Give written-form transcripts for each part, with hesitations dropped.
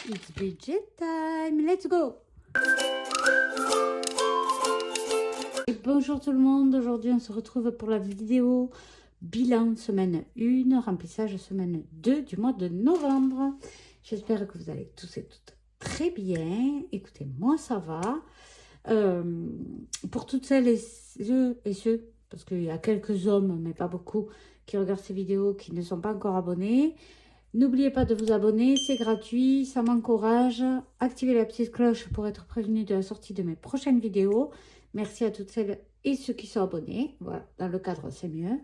It's budget time, let's go! Et bonjour tout le monde, aujourd'hui on se retrouve pour la vidéo bilan semaine 1, remplissage semaine 2 du mois de novembre. J'espère que vous allez tous et toutes très bien. Écoutez, moi ça va. Pour toutes celles et ceux, parce qu'il y a quelques hommes, mais pas beaucoup, qui regardent ces vidéos, qui ne sont pas encore abonnés, n'oubliez pas de vous abonner, c'est gratuit, ça m'encourage. Activez la petite cloche pour être prévenu de la sortie de mes prochaines vidéos. Merci à toutes celles et ceux qui sont abonnés. Voilà, dans le cadre, c'est mieux.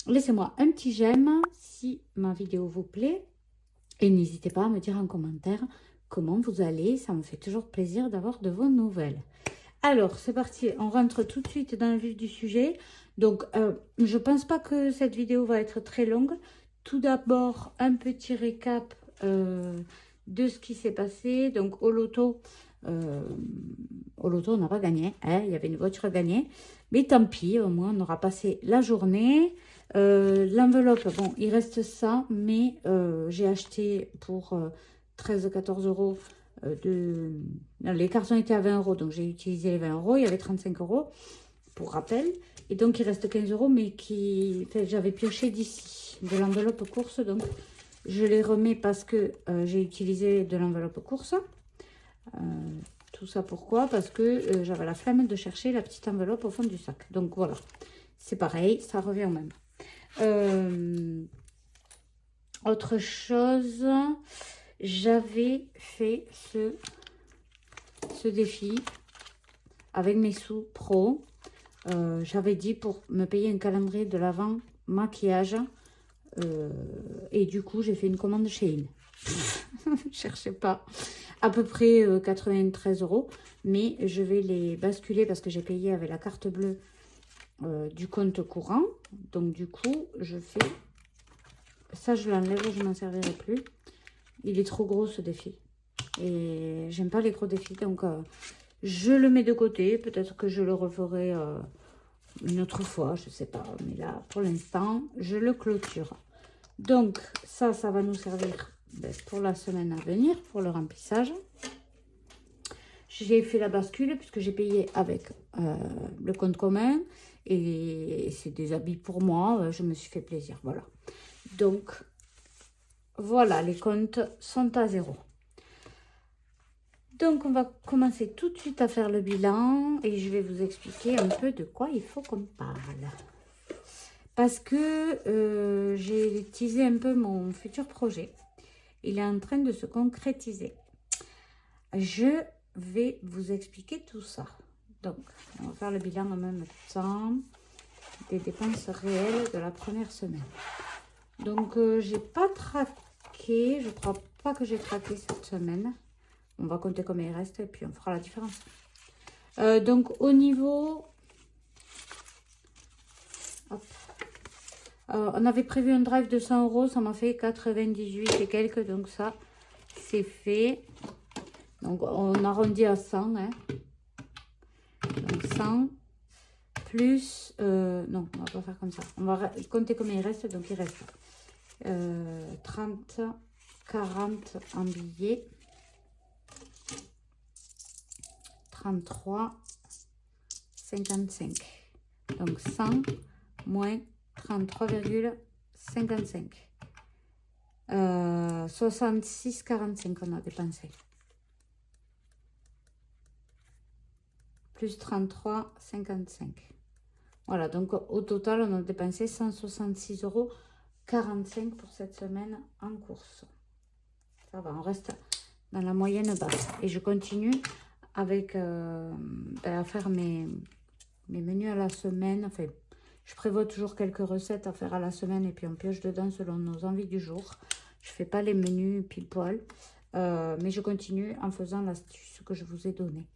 Laissez-moi un petit j'aime si ma vidéo vous plaît. Et n'hésitez pas à me dire en commentaire comment vous allez. Ça me fait toujours plaisir d'avoir de vos nouvelles. Alors, c'est parti. On rentre tout de suite dans le vif du sujet. Donc, je ne pense pas que cette vidéo va être très longue. Tout d'abord, un petit récap de ce qui s'est passé. Donc, au loto, on n'a pas gagné. Hein, il y avait une voiture gagnée. Mais tant pis, au moins, on aura passé la journée. L'enveloppe, bon, il reste ça. Mais j'ai acheté pour 13-14 euros. Les cartons étaient à 20 euros. Donc, j'ai utilisé les 20 euros. Il y avait 35 euros, pour rappel. Et donc, il reste 15 euros, mais j'avais pioché d'ici de l'enveloppe course, donc je les remets parce que j'ai utilisé de l'enveloppe course. Tout ça pourquoi? Parce que j'avais la flemme de chercher la petite enveloppe au fond du sac. Donc voilà, c'est pareil, ça revient au même. Autre chose, j'avais fait ce défi avec mes sous pro. J'avais dit pour me payer un calendrier de l'Avent maquillage. Et du coup, j'ai fait une commande chez In. Ne cherchez pas. À peu près 93 euros. Mais je vais les basculer parce que j'ai payé avec la carte bleue du compte courant. Donc, du coup, je fais... Ça, je l'enlève, je m'en servirai plus. Il est trop gros, ce défi. Et j'aime pas les gros défis. Donc, je le mets de côté. Peut-être que je le referai une autre fois. Je sais pas. Mais là, pour l'instant, je le clôture. Donc, ça va nous servir pour la semaine à venir, pour le remplissage. J'ai fait la bascule puisque j'ai payé avec le compte commun. Et c'est des habits pour moi. Je me suis fait plaisir, voilà. Donc, voilà, les comptes sont à 0. Donc, on va commencer tout de suite à faire le bilan. Et je vais vous expliquer un peu de quoi il faut qu'on parle. Parce que j'ai teasé un peu mon futur projet. Il est en train de se concrétiser. Je vais vous expliquer tout ça. Donc, on va faire le bilan en même temps des dépenses réelles de la première semaine. Donc, j'ai pas traqué. Je crois pas que j'ai traqué cette semaine. On va compter combien il reste et puis on fera la différence. Donc, au niveau... Hop. On avait prévu un drive de 100 euros, ça m'a fait 98 et quelques, donc ça, c'est fait. Donc, on arrondit à 100, hein. Donc, 100 plus... non, on va pas faire comme ça. On va compter combien il reste, donc il reste 30, 40 en billets, 33, 55. Donc, 100 moins... 33,55. 66,45 on a dépensé. Plus 33,55. Voilà, donc au total, on a dépensé 166,45 euros pour cette semaine en course. Ça va, on reste dans la moyenne basse. Et je continue avec à faire mes menus à la semaine. Enfin, je prévois toujours quelques recettes à faire à la semaine et puis on pioche dedans selon nos envies du jour. Je ne fais pas les menus pile poil, mais je continue en faisant l'astuce que je vous ai donnée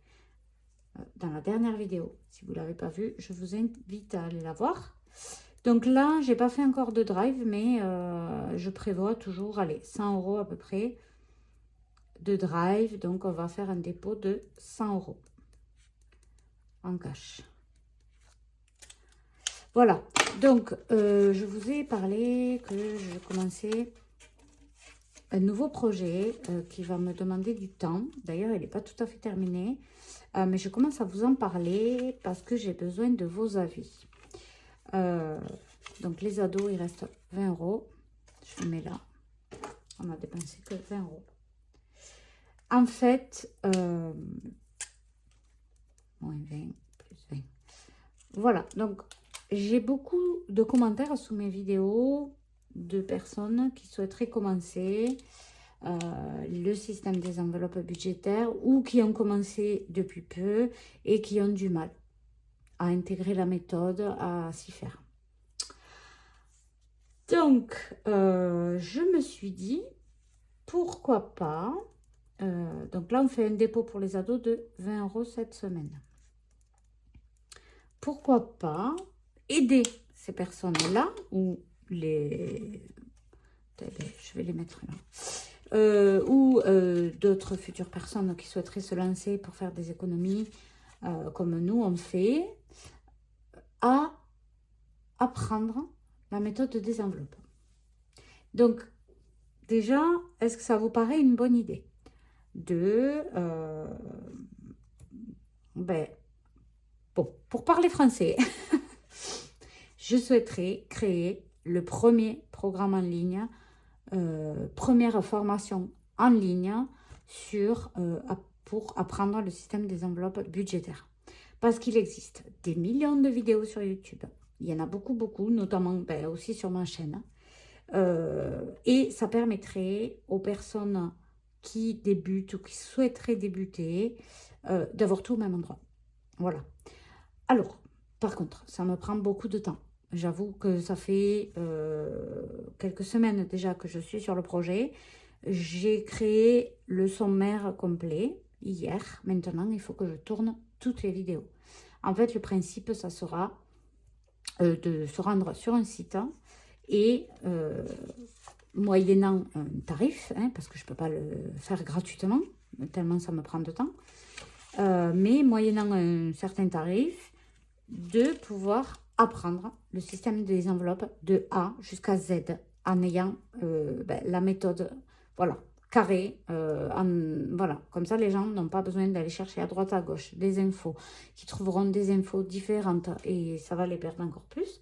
dans la dernière vidéo. Si vous ne l'avez pas vue, je vous invite à aller la voir. Donc là, je n'ai pas fait encore de drive, mais je prévois toujours, allez, 100 euros à peu près de drive. Donc on va faire un dépôt de 100 euros en cash. Voilà, donc je vous ai parlé que je commençais un nouveau projet qui va me demander du temps. D'ailleurs, il n'est pas tout à fait terminé. Mais je commence à vous en parler parce que j'ai besoin de vos avis. Donc, les ados, il reste 20 €. Je le mets là. On a dépensé que 20 €. En fait, moins 20, plus 20. Voilà, donc j'ai beaucoup de commentaires sous mes vidéos de personnes qui souhaiteraient commencer le système des enveloppes budgétaires ou qui ont commencé depuis peu et qui ont du mal à intégrer la méthode, à s'y faire. Donc, je me suis dit, pourquoi pas, donc là on fait un dépôt pour les ados de 20 € cette semaine. Pourquoi pas aider ces personnes-là ou les... Je vais les mettre là. Ou d'autres futures personnes qui souhaiteraient se lancer pour faire des économies comme nous on fait, à apprendre la méthode des enveloppes. Donc, déjà, est-ce que ça vous paraît une bonne idée de... bon, pour parler français, je souhaiterais créer le premier programme en ligne, première formation en ligne pour apprendre le système des enveloppes budgétaires. Parce qu'il existe des millions de vidéos sur YouTube. Il y en a beaucoup, notamment aussi sur ma chaîne. Et ça permettrait aux personnes qui débutent ou qui souhaiteraient débuter d'avoir tout au même endroit. Voilà. Alors, par contre, ça me prend beaucoup de temps. J'avoue que ça fait quelques semaines déjà que je suis sur le projet. J'ai créé le sommaire complet hier. Maintenant, il faut que je tourne toutes les vidéos. En fait, le principe, ça sera de se rendre sur un site et moyennant un tarif, parce que je ne peux pas le faire gratuitement, tellement ça me prend de temps, mais moyennant un certain tarif, de pouvoir apprendre le système des enveloppes de A jusqu'à Z en ayant la méthode, voilà, carrée, voilà, comme ça les gens n'ont pas besoin d'aller chercher à droite à gauche des infos, qui trouveront des infos différentes et ça va les perdre encore plus.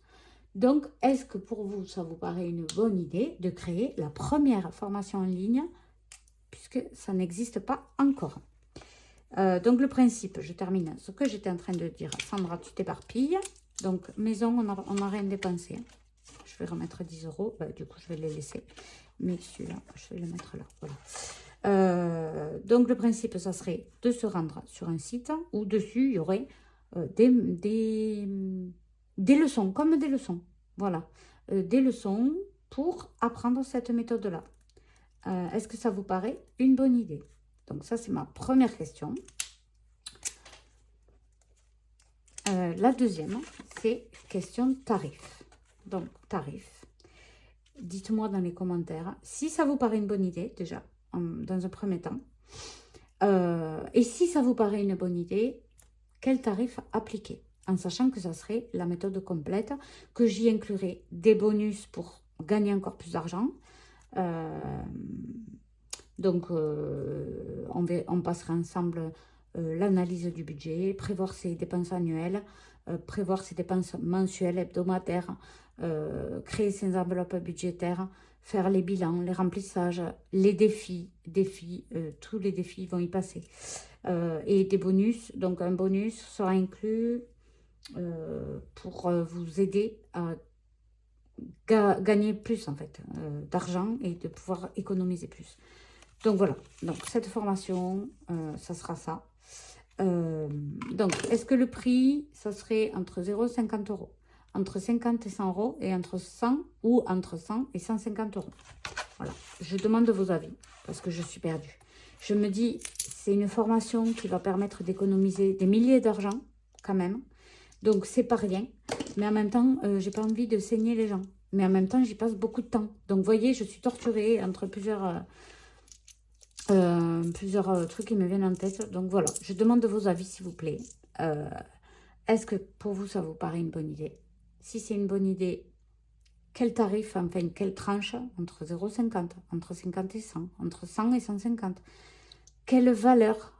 Donc, est-ce que pour vous, ça vous paraît une bonne idée de créer la première formation en ligne, puisque ça n'existe pas encore? Donc, le principe, je termine ce que j'étais en train de dire. Sandra, tu t'éparpilles. Donc, maison, on n'a rien dépensé. Je vais remettre 10 €. Du coup, je vais les laisser. Mais celui-là, je vais le mettre là. Voilà. Donc, le principe, ça serait de se rendre sur un site où dessus, il y aurait des leçons, comme des leçons. Voilà. Des leçons pour apprendre cette méthode-là. Est-ce que ça vous paraît une bonne idée? Donc, ça, c'est ma première question. La deuxième, c'est question tarif. Donc, tarif. Dites-moi dans les commentaires si ça vous paraît une bonne idée, déjà, dans un premier temps. Et si ça vous paraît une bonne idée, quel tarif appliquer? En sachant que ça serait la méthode complète, que j'y inclurai des bonus pour gagner encore plus d'argent. Donc, on passera ensemble l'analyse du budget, prévoir ses dépenses annuelles, prévoir ses dépenses mensuelles, hebdomadaires, créer ses enveloppes budgétaires, faire les bilans, les remplissages, les défis, tous les défis vont y passer. Et des bonus, donc un bonus sera inclus pour vous aider à gagner plus en fait d'argent et de pouvoir économiser plus. Donc voilà, donc cette formation, ça sera ça. Donc, est-ce que le prix, ça serait entre 0 et 50 €, entre 50 et 100 € et entre 100 ou entre 100 et 150 €? Voilà, je demande vos avis parce que je suis perdue. Je me dis, c'est une formation qui va permettre d'économiser des milliers d'argent quand même. Donc, c'est pas rien. Mais en même temps, j'ai pas envie de saigner les gens. Mais en même temps, j'y passe beaucoup de temps. Donc, vous voyez, je suis torturée entre plusieurs trucs qui me viennent en tête. Donc, voilà, je demande vos avis, s'il vous plaît. Est-ce que pour vous, ça vous paraît une bonne idée? Si c'est une bonne idée, quel tarif, enfin, quelle tranche entre 0,50, entre 50 et 100, entre 100 et 150. Quelle valeur,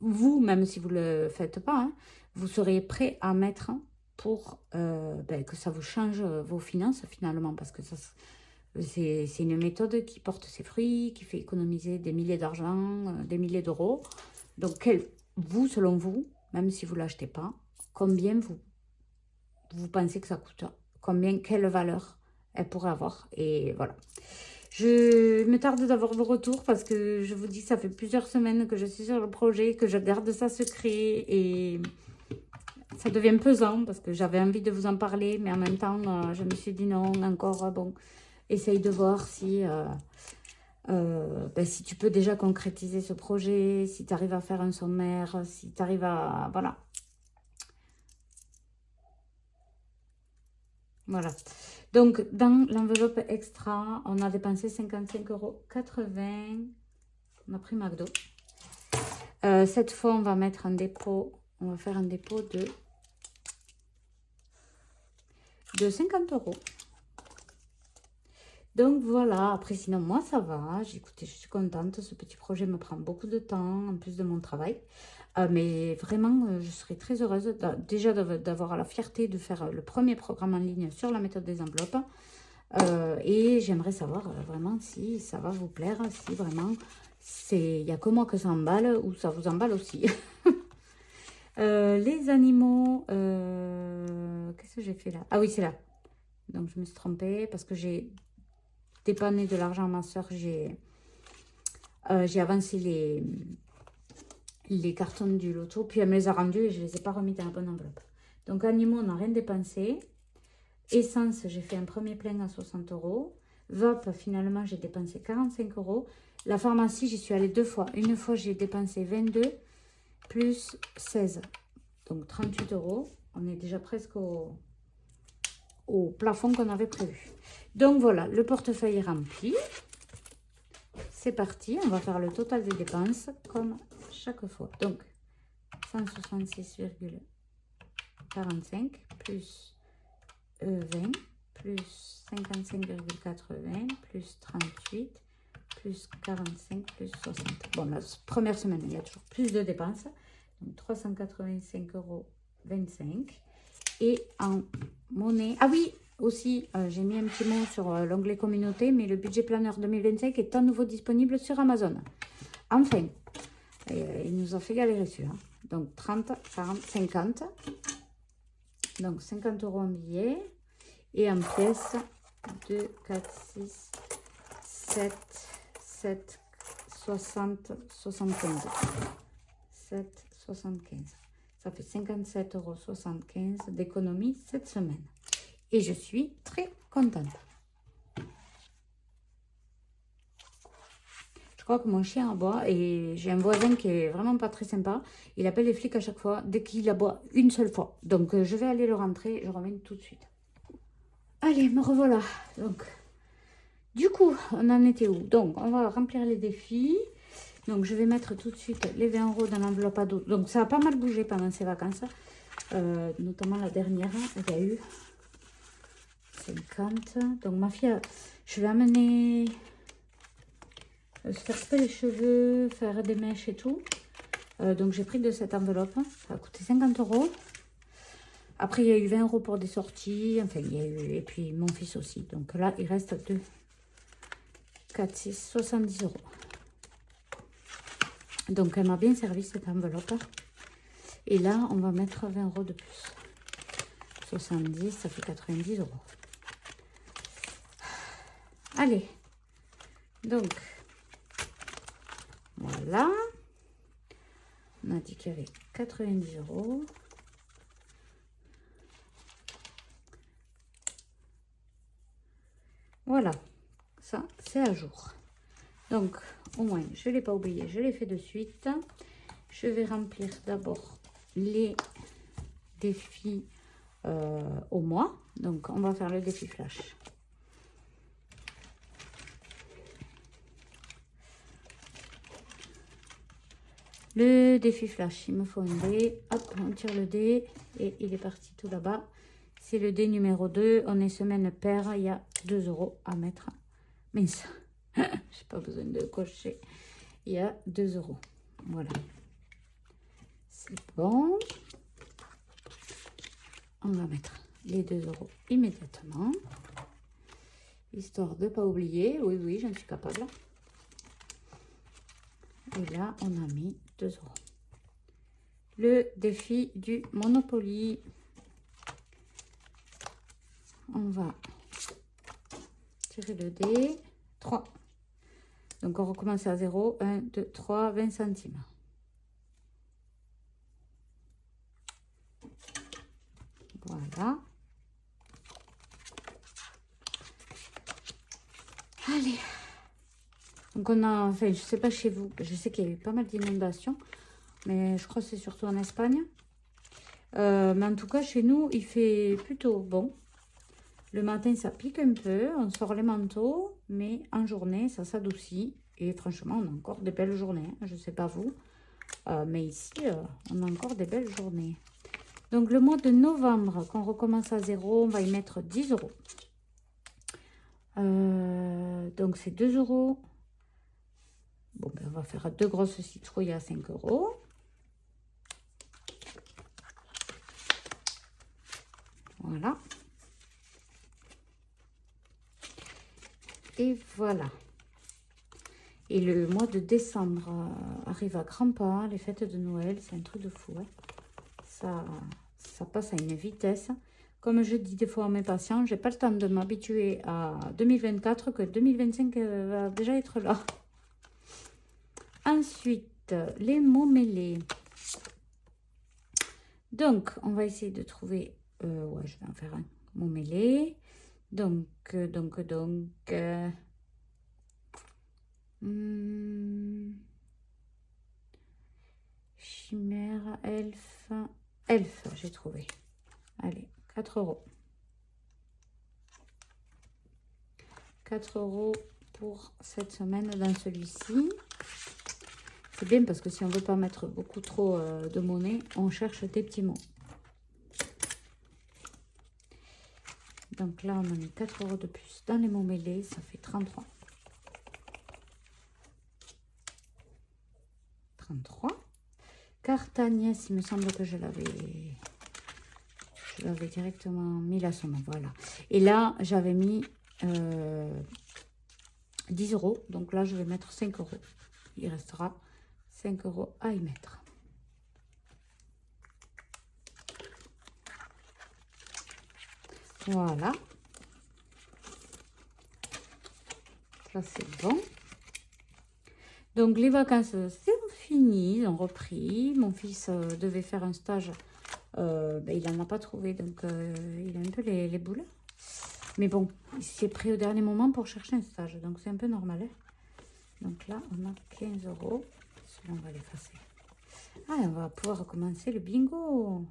vous, même si vous ne le faites pas, hein, vous seriez prêt à mettre pour que ça vous change vos finances finalement, parce que ça, c'est une méthode qui porte ses fruits, qui fait économiser des milliers d'argent, des milliers d'euros. Donc, vous, selon vous, même si vous ne l'achetez pas, combien vous pensez que ça coûte? Quelle valeur elle pourrait avoir? Et voilà. Je me tarde d'avoir vos retours parce que je vous dis, ça fait plusieurs semaines que je suis sur le projet, que je garde ça secret et ça devient pesant parce que j'avais envie de vous en parler, mais en même temps, je me suis dit non, encore, bon, essaye de voir si, si tu peux déjà concrétiser ce projet, si tu arrives à faire un sommaire, si tu arrives à... Voilà. Voilà. Donc, dans l'enveloppe extra, on a dépensé 55,80 €. On a pris McDo. Cette fois, on va mettre un dépôt. On va faire un dépôt de 50 €. Donc, voilà. Après, sinon, moi, ça va. Écoutez, je suis contente. Ce petit projet me prend beaucoup de temps, en plus de mon travail. Mais vraiment, je serais très heureuse déjà d'avoir la fierté de faire le premier programme en ligne sur la méthode des enveloppes. Et j'aimerais savoir vraiment si ça va vous plaire, si vraiment il n'y a que moi que ça emballe ou ça vous emballe aussi. Les animaux, qu'est-ce que j'ai fait là? Ah oui, c'est là. Donc je me suis trompée parce que j'ai dépanné de l'argent à ma soeur. J'ai avancé les cartons du loto, puis elle me les a rendus et je ne les ai pas remis dans la bonne enveloppe. Donc animaux, on n'a rien dépensé. Essence, j'ai fait un premier plein à 60 €. Vape, finalement, j'ai dépensé 45 €. La pharmacie, j'y suis allée 2 fois. Une fois, j'ai dépensé 22 plus 16. Donc 38 €. On est déjà presque au plafond qu'on avait prévu. Donc voilà, le portefeuille est rempli. C'est parti, on va faire le total des dépenses comme chaque fois. Donc 166,45 plus 20 plus 55,80 plus 38 plus 45 plus 60. Bon, la première semaine, il y a toujours plus de dépenses. Donc 385,25 €. Et en monnaie... Ah oui, aussi, j'ai mis un petit mot sur l'onglet communauté, mais le budget planeur 2025 est à nouveau disponible sur Amazon. Enfin, il nous a fait galérer celui-là. Donc 30, 40, 50. Donc 50 € en billets. Et en pièces, 2, 4, 6, 7, 7, 60, 75. 7, 75. Ça fait 57,75 € d'économie cette semaine. Et je suis très contente. Je crois que mon chien aboie et j'ai un voisin qui est vraiment pas très sympa. Il appelle les flics à chaque fois dès qu'il aboie une seule fois. Donc je vais aller le rentrer, je reviens tout de suite. Allez, me revoilà. Donc, du coup, on en était où? Donc, on va remplir les défis. Donc, je vais mettre tout de suite les 20 € dans l'enveloppe ado. Donc, ça a pas mal bougé pendant ces vacances. Notamment la dernière, il y a eu 50. Donc, ma fille, je vais amener se faire couper les cheveux, faire des mèches et tout. Donc, j'ai pris de cette enveloppe. Ça a coûté 50 €. Après, il y a eu 20 € pour des sorties. Enfin, il y a eu... Et puis, mon fils aussi. Donc là, il reste 2, 4, 6, 70 €. Donc, elle m'a bien servi cette enveloppe. Et là, on va mettre 20 € de plus. 70, ça fait 90 €. Allez. Donc, voilà. On a dit qu'il y avait 90 €. Voilà, ça c'est à jour. Donc au moins je ne l'ai pas oublié, je l'ai fait de suite. Je vais remplir d'abord les défis au mois. Donc on va faire le défi flash. Le défi flash, il me faut un dé. Hop, on tire le dé et il est parti tout là-bas. C'est le dé numéro 2. On est semaine paire. Il y a 2 € à mettre. Mais ça, j'ai pas besoin de cocher. Il y a 2 €. Voilà. C'est bon. On va mettre les 2 € immédiatement. Histoire de ne pas oublier. Oui, oui, j'en suis capable. Et là, on a mis 2 €. Le défi du Monopoly. On va tirer le dé. 3. Donc, on recommence à 0. 1, 2, 3, 20 centimes. Voilà. Allez. Donc, on a, enfin, je sais pas chez vous, je sais qu'il y a eu pas mal d'inondations, mais je crois que c'est surtout en Espagne. Mais en tout cas, chez nous, il fait plutôt bon. Le matin, ça pique un peu, on sort les manteaux, mais en journée, ça s'adoucit. Et franchement, on a encore des belles journées. Je ne sais pas vous, mais ici, on a encore des belles journées. Donc, le mois de novembre, quand on recommence à 0, on va y mettre 10 €. Donc, c'est 2 €. Bon, ben, on va faire 2 grosses citrouilles à 5 €. Voilà. Et voilà. Et le mois de décembre arrive à grands pas. Les fêtes de Noël, c'est un truc de fou. Hein. Ça passe à une vitesse. Comme je dis des fois à mes patients, j'ai pas le temps de m'habituer à 2024 que 2025 va déjà être là. Ensuite, les mots mêlés. Donc, on va essayer de trouver... ouais, je vais en faire un mot mêlé. Donc... chimère, elfe... Elfe, j'ai trouvé. Allez, 4 €. 4 € pour cette semaine dans celui-ci. C'est bien parce que si on ne veut pas mettre beaucoup trop de monnaie, on cherche des petits mots. Donc là, on a mis 4 € de plus dans les mots mêlés. Ça fait 33. 33. Carte Agnès, il me semble que je l'avais directement mis la somme. Voilà. Et là, j'avais mis 10 €. Donc là, je vais mettre 5 €. Il restera 5 € à y mettre. Voilà. Ça, c'est bon. Donc, les vacances, c'est fini. Ils ont repris. Mon fils devait faire un stage. Ben, il n'en a pas trouvé. Donc, il a un peu les boules. Mais bon, il s'est pris au dernier moment pour chercher un stage. Donc, c'est un peu normal. Hein. Donc là, on a 15 €. Celui-là, on va l'effacer. Ah, on va pouvoir recommencer le bingo.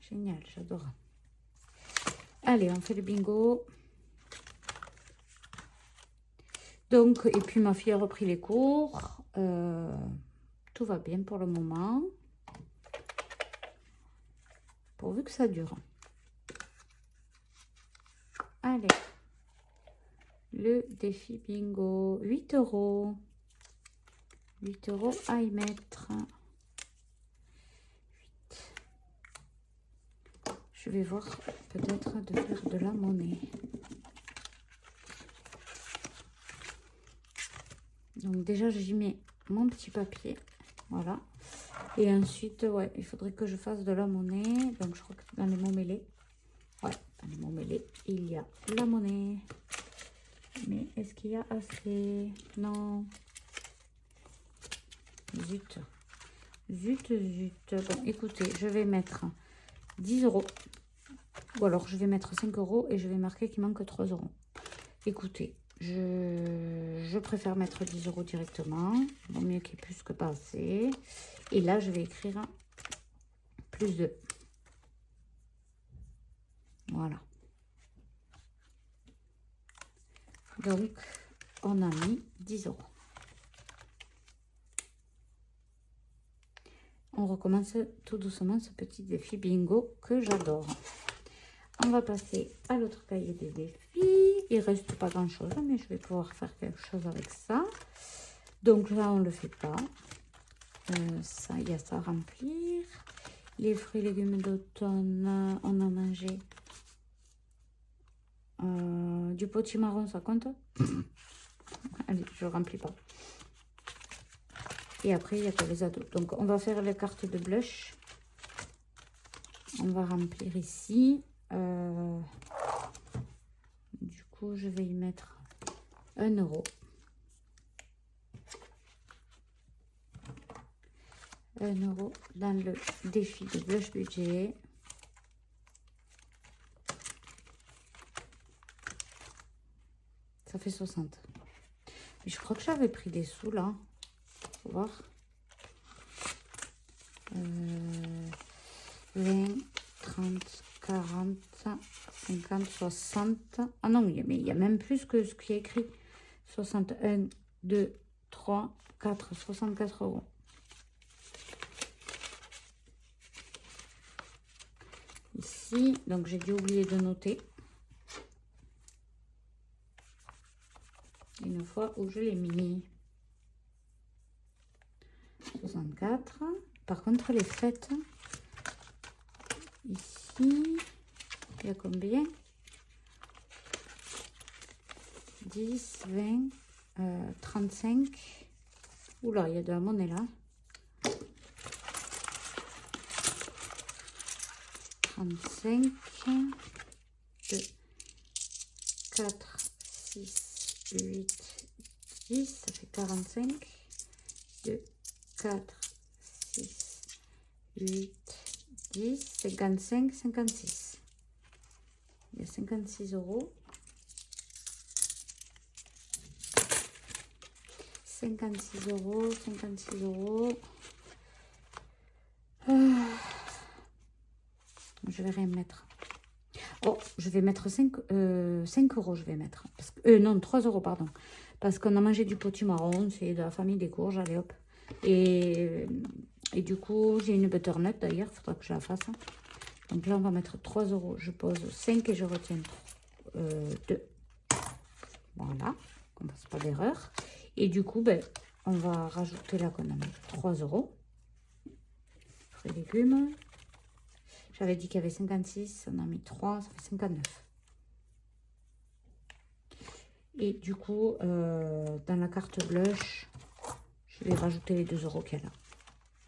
Génial, j'adore. Allez, on fait le bingo. Donc, et puis ma fille a repris les cours. Tout va bien pour le moment. Pourvu que ça dure. Allez. Le défi bingo. 8 €. 8 € à y mettre. 8. Je vais voir peut-être de faire de la monnaie. Donc déjà, j'y mets mon petit papier. Voilà. Et ensuite, ouais, il faudrait que je fasse de la monnaie. Donc, je crois que dans les mots mêlés, ouais, dans les mots mêlés, il y a la monnaie. Mais est-ce qu'il y a assez? Non. Zut. Zut, zut. Bon, écoutez, je vais mettre 10 €. Ou alors, je vais mettre 5 € et je vais marquer qu'il manque 3 €. Écoutez, je préfère mettre 10 € directement. Vaut mieux qu'il y ait plus que pas assez. Et là, je vais écrire plus de. Voilà. Donc, on a mis 10 €. On recommence tout doucement ce petit défi bingo que j'adore. on va passer à l'autre cahier des défis. Il reste pas grand chose, mais je vais pouvoir faire quelque chose avec ça. Donc là, on ne le fait pas. Ça, il y a ça à remplir. Les fruits et légumes d'automne, on a mangé. Du potimarron, ça compte? Allez, je ne remplis pas. Et après, il y a que les ados. Donc, on va faire les cartes de blush. On va remplir ici. Du coup, je vais y mettre 1 €. 1 € dans le défi de blush budget. Ça fait 60. Mais je crois que j'avais pris des sous là. Faut voir. 20, 30, 40, 50, 60. Ah non, mais il y a même plus que ce qui est écrit. 61, 2, 3, 4, 64 €. Ici, donc j'ai dû oublier de noter. Une fois où je l'ai mis. 64. Par contre, les fêtes, ici, il y a combien? 10, 20, 35. Oula, il y a de la monnaie là. 35, 2, 4, 6, 8, 10, ça fait 45. 2, 4, 6, 8, 10, 55, 56. Il y a 56 €. 56 €, 56 €. Je vais rien mettre. Oh, je vais mettre 5 €, je vais mettre. Parce que, non, 3 €, pardon. Parce qu'on a mangé du potimarron, c'est de la famille des courges, allez hop. Et du coup, j'ai une butternut d'ailleurs, il faudra que je la fasse. Donc là, on va mettre 3 €. Je pose 5 et je retiens 2. Voilà, qu'on ne fasse pas d'erreur. Et du coup, ben, on va rajouter là qu'on a mis 3 €. Fruits et légumes. J'avais dit qu'il y avait 56, on a mis 3, ça fait 59. Et du coup, dans la carte blush, je vais rajouter les 2 € qu'il y a là.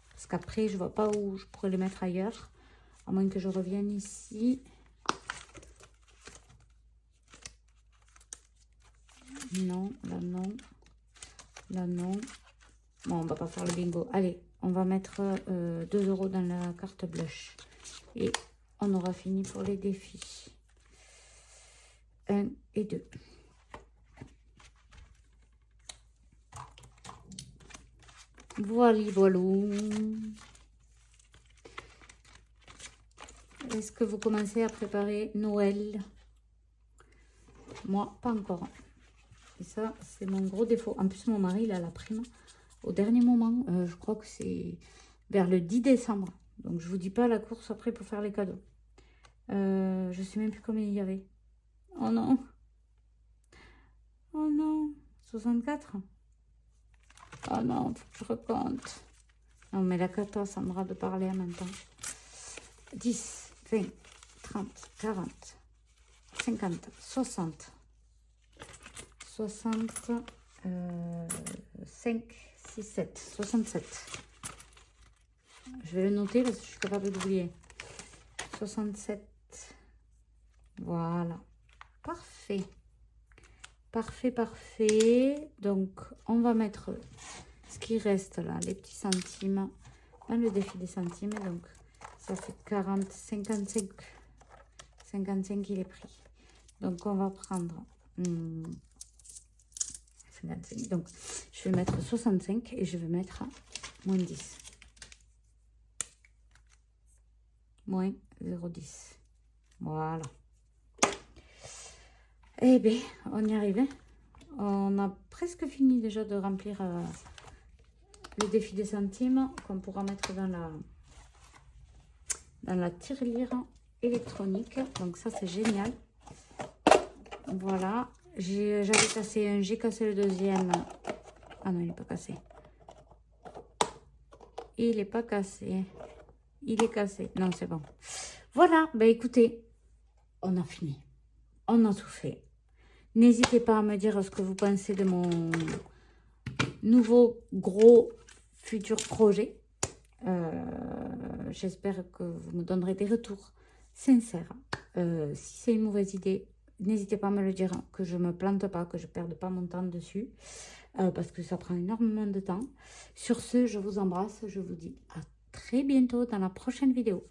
Parce qu'après, je ne vois pas où je pourrais les mettre ailleurs. À moins que je revienne ici. Non, là non. Là non. Bon, on va pas faire le bingo. Allez, on va mettre 2 € dans la carte blush. Et on aura fini pour les défis. 1 et 2. Voilà, voilà. Est-ce que vous commencez à préparer Noël? Moi, pas encore. Et ça, c'est mon gros défaut. En plus, mon mari, il a la prime au dernier moment. Je crois que c'est vers le 10 décembre. Donc, je vous dis pas la course après pour faire les cadeaux. Je sais même plus combien il y avait. Oh non. Oh non. 64. Oh non, faut que je recompte. Non, mais la cata, ça me rate de parler en même temps. 10, 20, 30, 40, 50, 60. 60, 5, 6, 7, 67. Je vais le noter parce que je suis capable d'oublier. 67. Voilà. Parfait. Parfait, parfait. Donc, on va mettre ce qui reste là, les petits centimes, dans le défi des centimes. Donc, ça fait 40, 55. 55, il est pris. Donc, on va prendre 55. Donc, je vais mettre 65 et je vais mettre moins 10. Moins 0,10. Voilà. Eh bien, on y arrivait. On a presque fini déjà de remplir le défi des centimes qu'on pourra mettre dans la tirelire électronique. Donc ça, c'est génial. Voilà. J'avais cassé un, j'ai cassé le deuxième. Ah non, il n'est pas cassé. Il n'est pas cassé. Il est cassé. Non, c'est bon. Voilà. Ben écoutez, on a fini. On a tout fait. N'hésitez pas à me dire ce que vous pensez de mon nouveau gros futur projet. J'espère que vous me donnerez des retours sincères. Si c'est une mauvaise idée, n'hésitez pas à me le dire, que je ne me plante pas, que je ne perde pas mon temps dessus, parce que ça prend énormément de temps. Sur ce, je vous embrasse, je vous dis à très bientôt dans la prochaine vidéo.